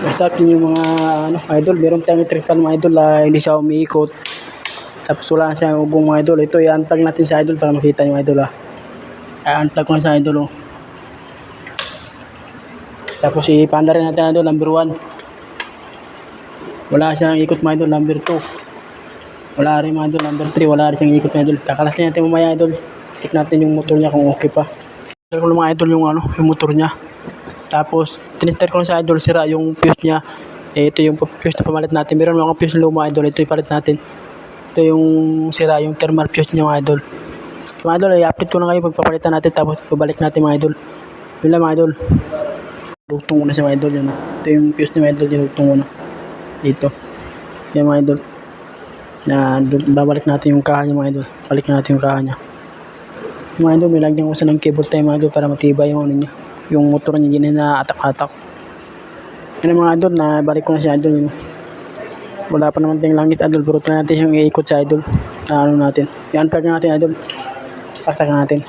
Masarap din yung mga ano, idol. Meron tayong tripan mga idol, hindi siya umiikot. Tapos wala na siyang ugong mga idol. Ito i-unplug natin sa idol para makita yung idol I-unplug ko na sa idol Tapos ipanda rin natin idol, number 1. Wala siyang ikot mga idol, number 2. Wala rin mga idol, number 3. Wala rin siyang ikot mga idol. Kakalas natin mamaya idol. Check natin yung motor niya kung okay pa. Check ko lang mga idol yung yung motor niya. Tapos tinister ko lang sa idol, sira yung fuse niya. Ito yung fuse na pamalit natin. Meron mga fuse na luma idol, ito ipalit natin. Ito yung sira, yung thermal fuse niya mga idol. So, mga idol, i-update ko na kayo pagpapalitan natin, tapos pabalik natin mga idol. Yun lang mga idol. Dugtong ko na siya mga idol yun. Ito yung fuse niya mga idol, dinugtong ko na. Dito. Yan mga idol. Babalik natin yung kaha niya mga idol. Balik natin yung kaha niya. Mga idol, may lagyan ko sa ng cable tie mga idol para matibay yung niya. Yung motor niya din na atak-atak. Yan mga idol, na balik ko na si idol yun. Wala pa naman tayong langit idol, pero try natin yung iikot sa idol. Natin. I-unplug natin idol. Saksak natin.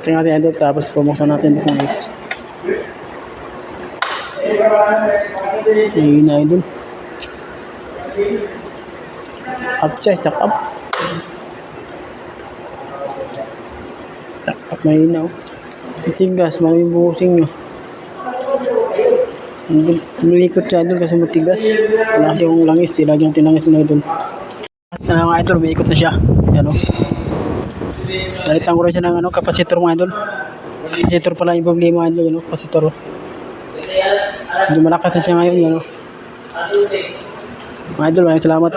Saksak natin idol, tapos pumuksan natin kung ikot. Ayun na idol. Up siya, stack up. Stack up, mahina matigas, maraming buhusing nyo. Malikot siya idol kasi matigas. Wala kasi yung langis, lagi yung tinangis na idol. At mga idol, may ikot na siya. Yan o. Balitan ko rin siya ng kapasitor mga idol. Kapasitor pala yung problema idol, yun o, kapasitor. Hindi malakas na siya ngayon, yan o. Mga idol, maraming salamat.